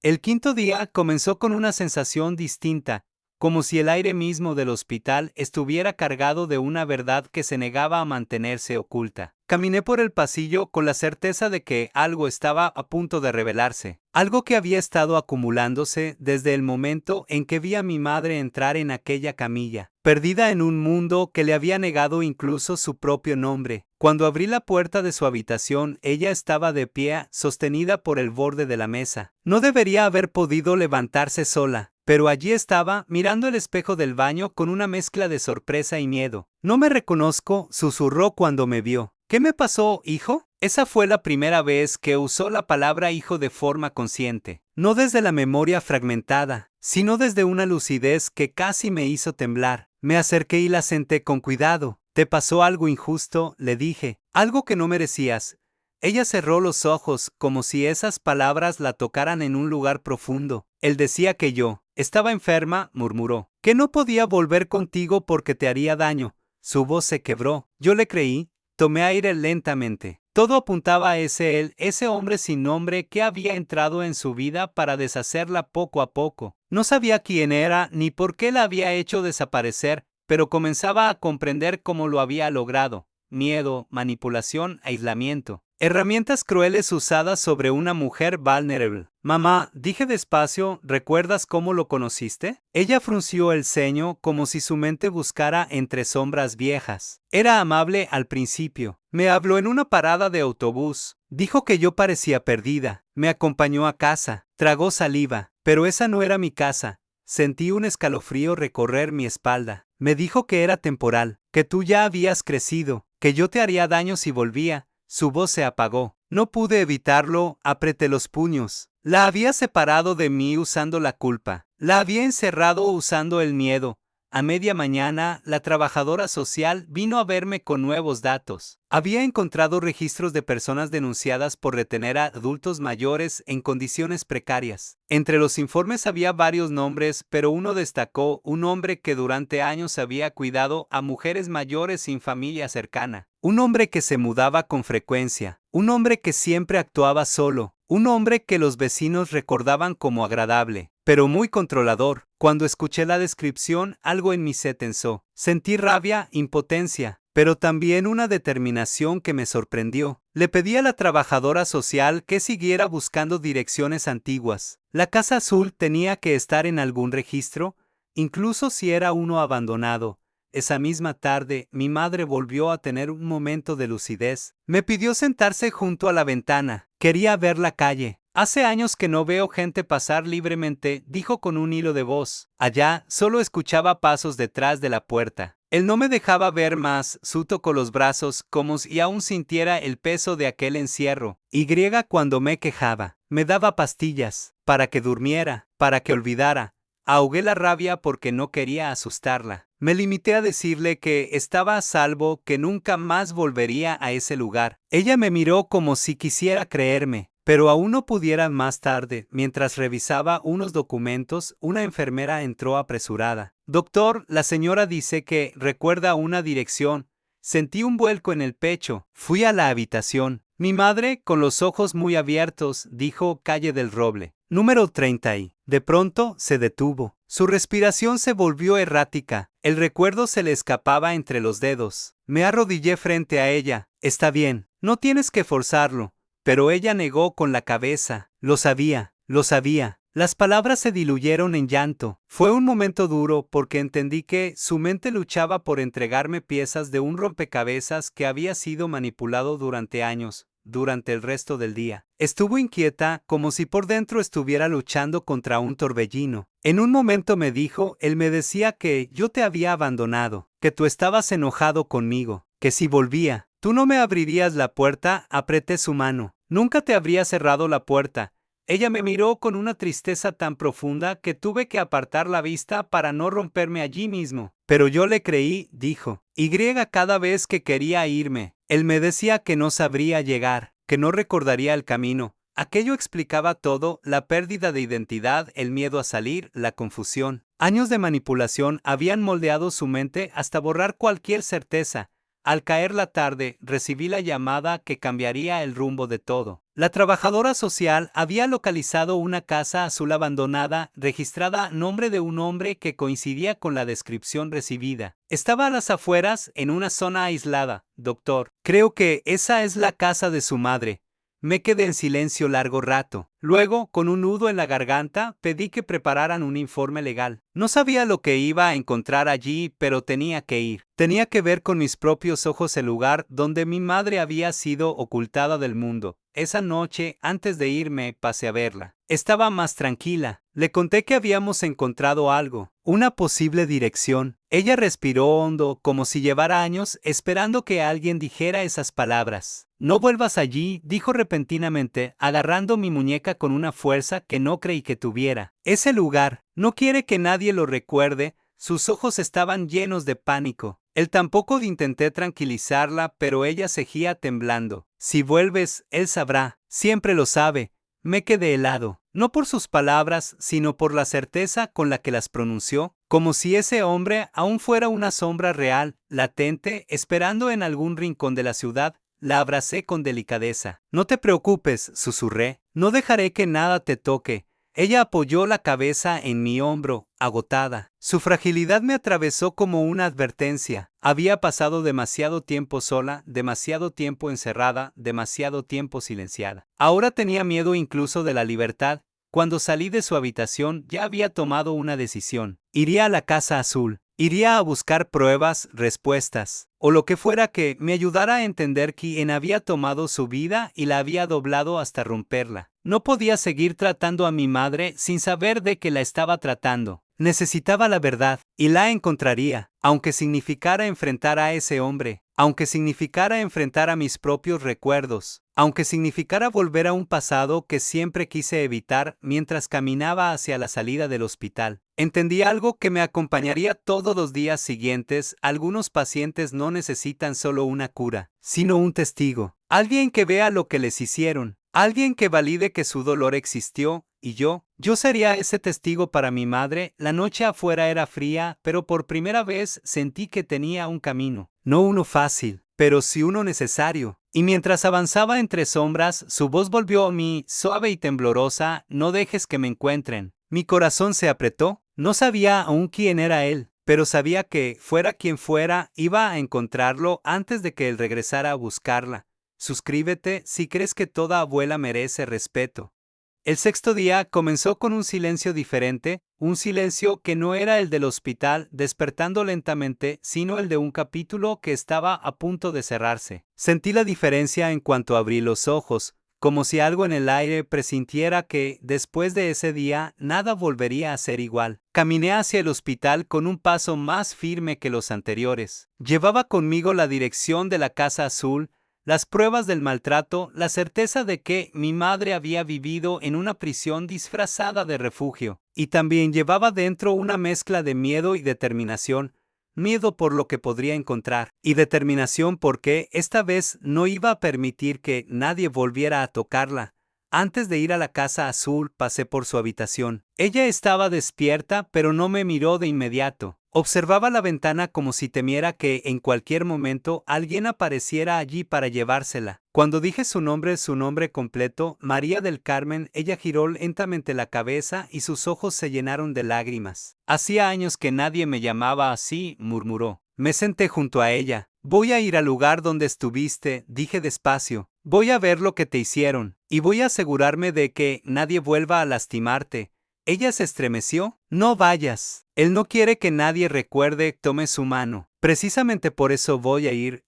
Speaker 1: El quinto día comenzó con una sensación distinta, como si el aire mismo del hospital estuviera cargado de una verdad que se negaba a mantenerse oculta. Caminé por el pasillo con la certeza de que algo estaba a punto de revelarse, algo que había estado acumulándose desde el momento en que vi a mi madre entrar en aquella camilla, perdida en un mundo que le había negado incluso su propio nombre. Cuando abrí la puerta de su habitación, ella estaba de pie, sostenida por el borde de la mesa. No debería haber podido levantarse sola, pero allí estaba, mirando el espejo del baño con una mezcla de sorpresa y miedo. No me reconozco, susurró cuando me vio. ¿Qué me pasó, hijo? Esa fue la primera vez que usó la palabra hijo de forma consciente. No desde la memoria fragmentada, sino desde una lucidez que casi me hizo temblar. Me acerqué y la senté con cuidado. ¿Te pasó algo injusto?, le dije. Algo que no merecías. Ella cerró los ojos como si esas palabras la tocaran en un lugar profundo. Él decía que yo estaba enferma, murmuró, que no podía volver contigo porque te haría daño. Su voz se quebró. Yo le creí, tomé aire lentamente. Todo apuntaba a él, ese hombre sin nombre que había entrado en su vida para deshacerla poco a poco. No sabía quién era ni por qué la había hecho desaparecer, pero comenzaba a comprender cómo lo había logrado. Miedo, manipulación, aislamiento. Herramientas crueles usadas sobre una mujer vulnerable. Mamá, dije despacio, ¿recuerdas cómo lo conociste? Ella frunció el ceño como si su mente buscara entre sombras viejas. Era amable al principio. Me habló en una parada de autobús. Dijo que yo parecía perdida. Me acompañó a casa. Tragó saliva. Pero esa no era mi casa. Sentí un escalofrío recorrer mi espalda. Me dijo que era temporal, que tú ya habías crecido, que yo te haría daño si volvía. Su voz se apagó. No pude evitarlo, apreté los puños. La había separado de mí usando la culpa. La había encerrado usando el miedo. A media mañana, la trabajadora social vino a verme con nuevos datos. Había encontrado registros de personas denunciadas por retener a adultos mayores en condiciones precarias. Entre los informes había varios nombres, pero uno destacó: un hombre que durante años había cuidado a mujeres mayores sin familia cercana. Un hombre que se mudaba con frecuencia. Un hombre que siempre actuaba solo. Un hombre que los vecinos recordaban como agradable, pero muy controlador. Cuando escuché la descripción, algo en mí se tensó. Sentí rabia, impotencia, pero también una determinación que me sorprendió. Le pedí a la trabajadora social que siguiera buscando direcciones antiguas. La Casa Azul tenía que estar en algún registro, incluso si era uno abandonado. Esa misma tarde, mi madre volvió a tener un momento de lucidez. Me pidió sentarse junto a la ventana. Quería ver la calle. Hace años que no veo gente pasar libremente, dijo con un hilo de voz. Allá, solo escuchaba pasos detrás de la puerta. Él no me dejaba ver más. Su tocó los brazos como si aún sintiera el peso de aquel encierro. Cuando me quejaba, me daba pastillas, para que durmiera, para que olvidara. Ahogué la rabia porque no quería asustarla. Me limité a decirle que estaba a salvo, que nunca más volvería a ese lugar. Ella me miró como si quisiera creerme, pero aún no pudiera. Más tarde, mientras revisaba unos documentos, una enfermera entró apresurada. Doctor, la señora dice que recuerda una dirección. Sentí un vuelco en el pecho. Fui a la habitación. Mi madre, con los ojos muy abiertos, dijo: calle del Roble, número 30 y... De pronto, se detuvo. Su respiración se volvió errática. El recuerdo se le escapaba entre los dedos. Me arrodillé frente a ella. Está bien, no tienes que forzarlo. Pero ella negó con la cabeza. Lo sabía, lo sabía. Las palabras se diluyeron en llanto. Fue un momento duro porque entendí que su mente luchaba por entregarme piezas de un rompecabezas que había sido manipulado durante años. Durante el resto del día, estuvo inquieta, como si por dentro estuviera luchando contra un torbellino. En un momento me dijo: él me decía que yo te había abandonado, que tú estabas enojado conmigo, que si volvía, tú no me abrirías la puerta. Apreté su mano. Nunca te habría cerrado la puerta. Ella me miró con una tristeza tan profunda que tuve que apartar la vista para no romperme allí mismo. Pero yo le creí, dijo. Cada vez que quería irme, él me decía que no sabría llegar, que no recordaría el camino. Aquello explicaba todo: la pérdida de identidad, el miedo a salir, la confusión. Años de manipulación habían moldeado su mente hasta borrar cualquier certeza. Al caer la tarde, recibí la llamada que cambiaría el rumbo de todo. La trabajadora social había localizado una casa azul abandonada, registrada a nombre de un hombre que coincidía con la descripción recibida. Estaba a las afueras, en una zona aislada. Doctor, creo que esa es la casa de su madre. Me quedé en silencio largo rato. Luego, con un nudo en la garganta, pedí que prepararan un informe legal. No sabía lo que iba a encontrar allí, pero tenía que ir. Tenía que ver con mis propios ojos el lugar donde mi madre había sido ocultada del mundo. Esa noche, antes de irme, pasé a verla. Estaba más tranquila. Le conté que habíamos encontrado algo, una posible dirección. Ella respiró hondo, como si llevara años esperando que alguien dijera esas palabras. No vuelvas allí, dijo repentinamente, agarrando mi muñeca con una fuerza que no creí que tuviera. Ese lugar, no quiere que nadie lo recuerde. Sus ojos estaban llenos de pánico. Él tampoco. Intenté tranquilizarla, pero ella seguía temblando. Si vuelves, él sabrá, siempre lo sabe. Me quedé helado, no por sus palabras, sino por la certeza con la que las pronunció, como si ese hombre aún fuera una sombra real, latente, esperando en algún rincón de la ciudad. La abracé con delicadeza. No te preocupes, susurré, no dejaré que nada te toque. Ella apoyó la cabeza en mi hombro, agotada. Su fragilidad me atravesó como una advertencia. Había pasado demasiado tiempo sola, demasiado tiempo encerrada, demasiado tiempo silenciada. Ahora tenía miedo incluso de la libertad. Cuando salí de su habitación ya había tomado una decisión. Iría a la Casa Azul. Iría a buscar pruebas, respuestas, o lo que fuera que me ayudara a entender quién había tomado su vida y la había doblado hasta romperla. No podía seguir tratando a mi madre sin saber de qué la estaba tratando. Necesitaba la verdad, y la encontraría, aunque significara enfrentar a ese hombre, aunque significara enfrentar a mis propios recuerdos, aunque significara volver a un pasado que siempre quise evitar mientras caminaba hacia la salida del hospital. Entendí algo que me acompañaría todos los días siguientes. Algunos pacientes no necesitan solo una cura, sino un testigo, alguien que vea lo que les hicieron, alguien que valide que su dolor existió, y yo sería ese testigo para mi madre. La noche afuera era fría, pero por primera vez sentí que tenía un camino. No uno fácil, pero sí uno necesario. Y mientras avanzaba entre sombras, su voz volvió a mí, suave y temblorosa: no dejes que me encuentren. Mi corazón se apretó. No sabía aún quién era él, pero sabía que, fuera quien fuera, iba a encontrarlo antes de que él regresara a buscarla. Suscríbete si crees que toda abuela merece respeto. El sexto día comenzó con un silencio diferente, un silencio que no era el del hospital despertando lentamente, sino el de un capítulo que estaba a punto de cerrarse. Sentí la diferencia en cuanto abrí los ojos, como si algo en el aire presintiera que, después de ese día, nada volvería a ser igual. Caminé hacia el hospital con un paso más firme que los anteriores. Llevaba conmigo la dirección de la Casa Azul, las pruebas del maltrato, la certeza de que mi madre había vivido en una prisión disfrazada de refugio, y también llevaba dentro una mezcla de miedo y determinación. Miedo por lo que podría encontrar, y determinación porque esta vez no iba a permitir que nadie volviera a tocarla. Antes de ir a la Casa Azul pasé por su habitación. Ella estaba despierta, pero no me miró de inmediato. Observaba la ventana como si temiera que en cualquier momento alguien apareciera allí para llevársela. Cuando dije su nombre completo, María del Carmen, ella giró lentamente la cabeza y sus ojos se llenaron de lágrimas. Hacía años que nadie me llamaba así, murmuró. Me senté junto a ella. Voy a ir al lugar donde estuviste, dije despacio. Voy a ver lo que te hicieron, y voy a asegurarme de que nadie vuelva a lastimarte. Ella se estremeció. No vayas. Él no quiere que nadie recuerde. Tome su mano. Precisamente por eso voy a ir.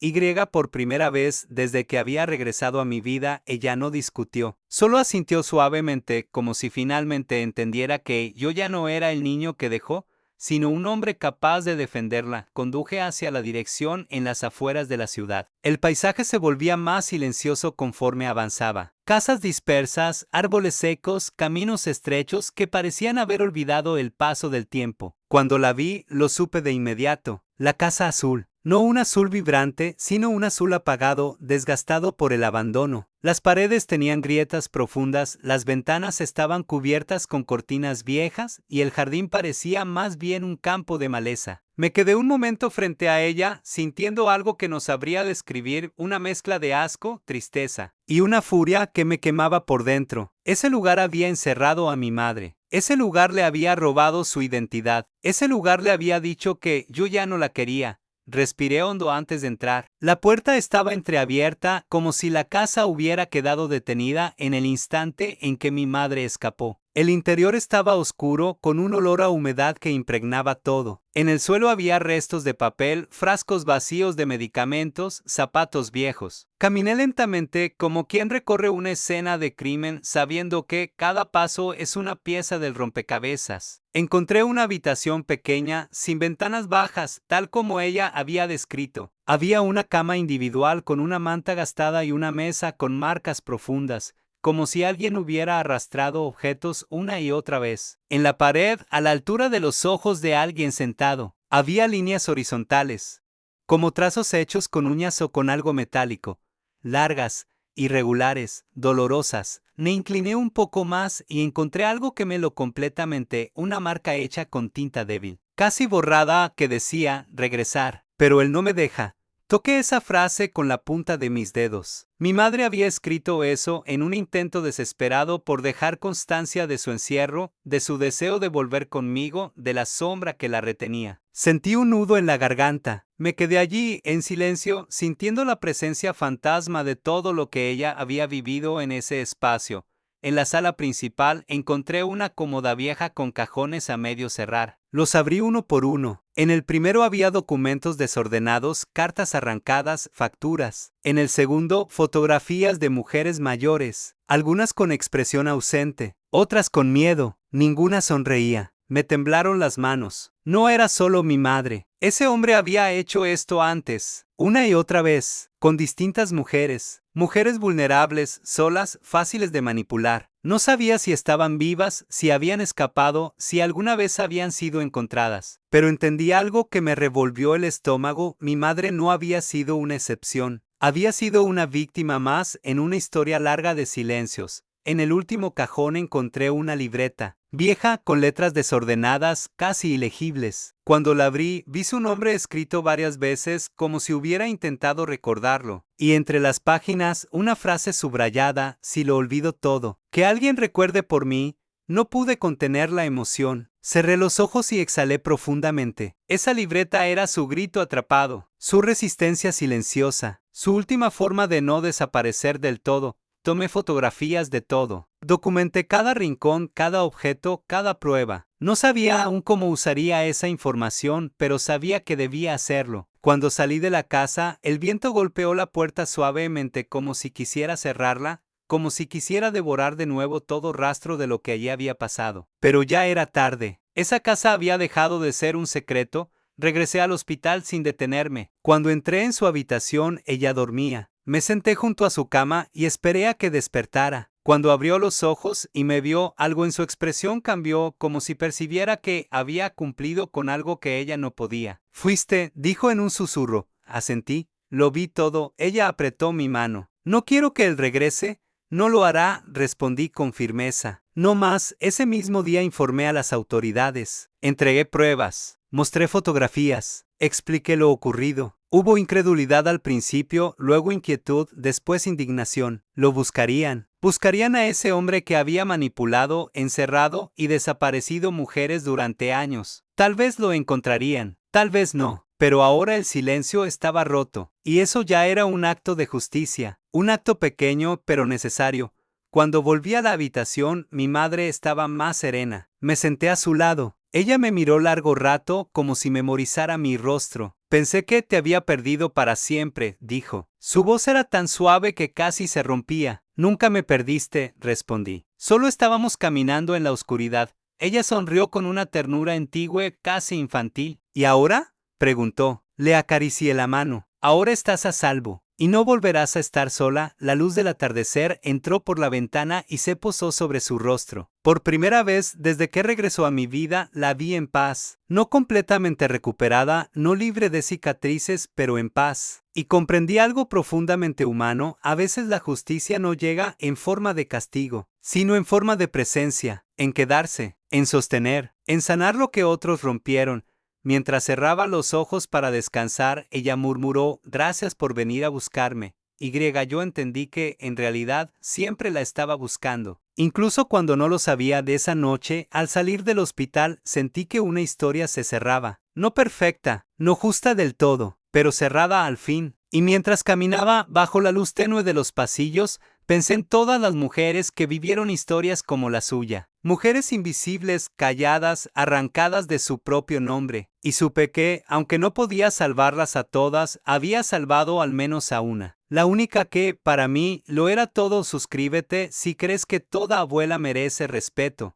Speaker 1: Por primera vez desde que había regresado a mi vida, ella no discutió. Solo asintió suavemente, como si finalmente entendiera que yo ya no era el niño que dejó, sino un hombre capaz de defenderla. Conduje hacia la dirección en las afueras de la ciudad. El paisaje se volvía más silencioso conforme avanzaba. Casas dispersas, árboles secos, caminos estrechos que parecían haber olvidado el paso del tiempo. Cuando la vi, lo supe de inmediato. La Casa Azul. No un azul vibrante, sino un azul apagado, desgastado por el abandono. Las paredes tenían grietas profundas, las ventanas estaban cubiertas con cortinas viejas y el jardín parecía más bien un campo de maleza. Me quedé un momento frente a ella, sintiendo algo que no sabría describir, una mezcla de asco, tristeza y una furia que me quemaba por dentro. Ese lugar había encerrado a mi madre. Ese lugar le había robado su identidad. Ese lugar le había dicho que yo ya no la quería. Respiré hondo antes de entrar. La puerta estaba entreabierta, como si la casa hubiera quedado detenida en el instante en que mi madre escapó. El interior estaba oscuro, con un olor a humedad que impregnaba todo. En el suelo había restos de papel, frascos vacíos de medicamentos, zapatos viejos. Caminé lentamente, como quien recorre una escena de crimen, sabiendo que cada paso es una pieza del rompecabezas. Encontré una habitación pequeña, sin ventanas bajas, tal como ella había descrito. Había una cama individual con una manta gastada y una mesa con marcas profundas, como si alguien hubiera arrastrado objetos una y otra vez. En la pared, a la altura de los ojos de alguien sentado, había líneas horizontales, como trazos hechos con uñas o con algo metálico, largas, irregulares, dolorosas. Me incliné un poco más y encontré algo que me lo completamente, una marca hecha con tinta débil, casi borrada, que decía regresar. Pero él no me deja. Toqué esa frase con la punta de mis dedos. Mi madre había escrito eso en un intento desesperado por dejar constancia de su encierro, de su deseo de volver conmigo, de la sombra que la retenía. Sentí un nudo en la garganta. Me quedé allí, en silencio, sintiendo la presencia fantasma de todo lo que ella había vivido en ese espacio. En la sala principal encontré una cómoda vieja con cajones a medio cerrar. Los abrí uno por uno. En el primero había documentos desordenados, cartas arrancadas, facturas. En el segundo, fotografías de mujeres mayores, algunas con expresión ausente, otras con miedo. Ninguna sonreía. Me temblaron las manos. No era solo mi madre. Ese hombre había hecho esto antes, una y otra vez, con distintas mujeres. Mujeres vulnerables, solas, fáciles de manipular. No sabía si estaban vivas, si habían escapado, si alguna vez habían sido encontradas. Pero entendí algo que me revolvió el estómago. Mi madre no había sido una excepción. Había sido una víctima más en una historia larga de silencios. En el último cajón encontré una libreta, vieja, con letras desordenadas, casi ilegibles. Cuando la abrí, vi su nombre escrito varias veces, como si hubiera intentado recordarlo. Y entre las páginas, una frase subrayada: si lo olvido todo, que alguien recuerde por mí. No pude contener la emoción. Cerré los ojos y exhalé profundamente. Esa libreta era su grito atrapado, su resistencia silenciosa, su última forma de no desaparecer del todo. Tomé fotografías de todo. Documenté cada rincón, cada objeto, cada prueba. No sabía aún cómo usaría esa información, pero sabía que debía hacerlo. Cuando salí de la casa, el viento golpeó la puerta suavemente, como si quisiera cerrarla, como si quisiera devorar de nuevo todo rastro de lo que allí había pasado. Pero ya era tarde. Esa casa había dejado de ser un secreto. Regresé al hospital sin detenerme. Cuando entré en su habitación, ella dormía. Me senté junto a su cama y esperé a que despertara. Cuando abrió los ojos y me vio, algo en su expresión cambió, como si percibiera que había cumplido con algo que ella no podía. Fuiste, dijo en un susurro. Asentí. Lo vi todo. Ella apretó mi mano. No quiero que él regrese. No lo hará, respondí con firmeza. No más. Ese mismo día informé a las autoridades. Entregué pruebas. Mostré fotografías. Expliqué lo ocurrido. Hubo incredulidad al principio, luego inquietud, después indignación. Lo buscarían. Buscarían a ese hombre que había manipulado, encerrado y desaparecido mujeres durante años. Tal vez lo encontrarían, tal vez no. Pero ahora el silencio estaba roto, y eso ya era un acto de justicia, un acto pequeño pero necesario. Cuando volví a la habitación, mi madre estaba más serena. Me senté a su lado. Ella me miró largo rato, como si memorizara mi rostro. Pensé que te había perdido para siempre, dijo. Su voz era tan suave que casi se rompía. Nunca me perdiste, respondí. Solo estábamos caminando en la oscuridad. Ella sonrió con una ternura antigua, casi infantil. ¿Y ahora?, preguntó. Le acaricié la mano. Ahora estás a salvo. Y no volverás a estar sola. La luz del atardecer entró por la ventana y se posó sobre su rostro. Por primera vez desde que regresó a mi vida, la vi en paz. No completamente recuperada, no libre de cicatrices, pero en paz. Y comprendí algo profundamente humano. A veces la justicia no llega en forma de castigo, sino en forma de presencia, en quedarse, en sostener, en sanar lo que otros rompieron. Mientras cerraba los ojos para descansar, ella murmuró: gracias por venir a buscarme. Yo entendí que, en realidad, siempre la estaba buscando. Incluso cuando no lo sabía, de esa noche, al salir del hospital, sentí que una historia se cerraba. No perfecta, no justa del todo, pero cerrada al fin. Y mientras caminaba bajo la luz tenue de los pasillos, pensé en todas las mujeres que vivieron historias como la suya. Mujeres invisibles, calladas, arrancadas de su propio nombre. Y supe que, aunque no podía salvarlas a todas, había salvado al menos a una. La única que, para mí, lo era todo. Suscríbete si crees que toda abuela merece respeto.